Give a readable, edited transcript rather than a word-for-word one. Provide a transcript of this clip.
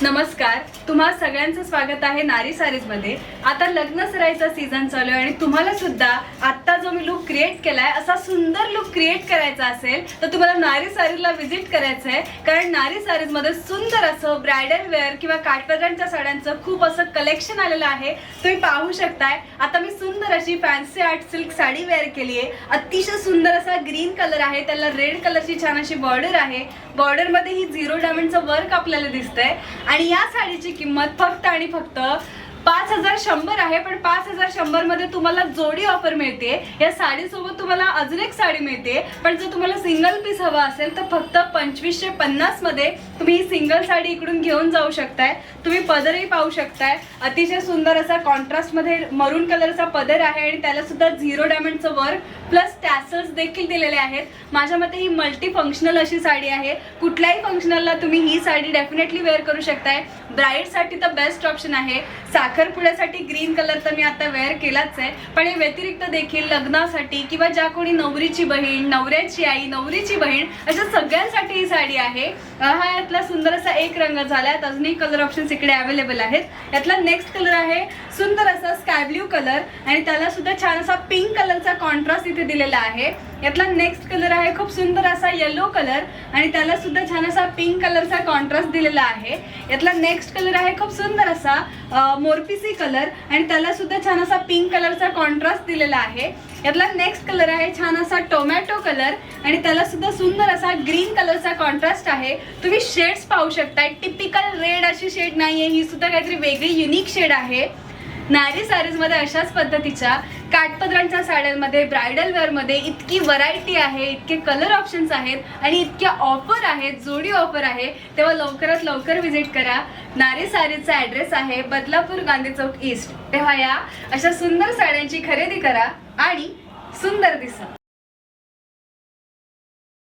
नमस्कार, तुम्हा सगळ्यांचं स्वागत आहे नारी सारीज मध्ये। आता लग्न सराईचा सीझन चालू आहे आणि तुम्हाला सुद्धा आता जो मी लुक क्रिएट केलाय असा सुंदर लुक क्रिएट करायचा असेल तर तुम्हाला नारी सारीजला विजिट करायचं आहे। कारण नारी सारीज मध्ये सुंदर असं ब्राइडल वेअर किंवा काठपदरांच्या साड्यांचं खूप असं कलेक्शन आलेलं आहे, तुम्ही पाहू शकताय। आता मी सुंदर अशी fancy art silk sari wear केली आहे। अतिशय सुंदर असा ग्रीन कलर आहे, त्याला रेड कलरची छान अशी बॉर्डर आहे। बॉर्डर मध्ये ही 0 डायमंडचं वर्क आपल्याला दिसतंय आणि या साडीची किंमत फक्त आणि फक्त 5100 आहे। पण 5100 मध्ये तुम्हाला जोडी ऑफर मिळते। या साडी सोबत तुम्हाला अजून एक साडी मिळते, पण जर तुम्हाला सिंगल पीस हवा असेल तर फक्त 2550 मध्ये तुम्ही ही सिंगल साडी इकडून घेऊन जाऊ शकताय। तुम्ही पदरही पाहू शकताय, अतिशय सुंदर असा कॉन्ट्रास्ट मध्ये मरून कलरचा पदर आहे आणि त्याला सुद्धा 0 डायमंडचं वर्क प्लस टॅसल्स देखील दिलेले आहेत। माझ्या मते ही मल्टी फंक्शनल अशी साडी आहे, कुठल्याही फंक्शनलला तुम्ही ही साडी डेफिनेटली वेअर करू शकताय। ब्राइड साठी तर बेस्ट ऑप्शन आहे। साखरपुड्यासाठी ग्रीन कलर तर मी आता वेअर केलाच आहे, पण या व्यतिरिक्त देखील लग्नासाठी किंवा ज्या कोणी नवरीची बहीण, नवऱ्याची आई, नवरीची बहीण अशा सगळ्यांसाठी ही साडी आहे। हा यातला सुंदर असा एक रंग झालाय, अजूनही कलर ऑप्शन्स इकडे अवेलेबल आहेत। यातला नेक्स्ट कलर आहे सुंदर असा स्काय ब्ल्यू कलर आणि त्याला सुद्धा छान असा पिंक कलरचा कॉन्ट्रास्ट इथे दिलेला आहे। यातला नेक्स्ट कलर आहे खूप सुंदर असा येलो कलर आणि त्याला सुद्धा छान असा पिंक कलरचा कॉन्ट्रास्ट दिलेला आहे। यातला नेक्स्ट कलर आहे खूप सुंदर असा मोरपिसी कलर आणि त्याला सुद्धा छान असा पिंक कलरचा कॉन्ट्रास्ट दिलेला आहे। यातला नेक्स्ट कलर आहे छान असा टोमॅटो कलर आणि त्याला सुद्धा सुंदर असा ग्रीन कलरचा कॉन्ट्रास्ट आहे। तुम्ही शेड्स पाहू शकता, टिपिकल रेड अशी शेड नाहीये, ही सुद्धा काहीतरी वेगळी युनिक शेड आहे। नारी सारीज मध्ये अशाच पद्धतीच्या काठपदरांच्या साड्यांमध्ये ब्राइडल वेअर मध्ये इतकी व्हरायटी आहे, इतके कलर ऑप्शन्स आहेत आणि इतक्या ऑफर आहेत, जोडी ऑफर आहे। तेव्हा लवकरात लवकर विजिट करा। नारी सारीजचा ॲड्रेस आहे बदलापूर गांधी चौक ईस्ट। तेव्हा या अशा सुंदर साड्यांची खरेदी करा आणि सुंदर दिसा।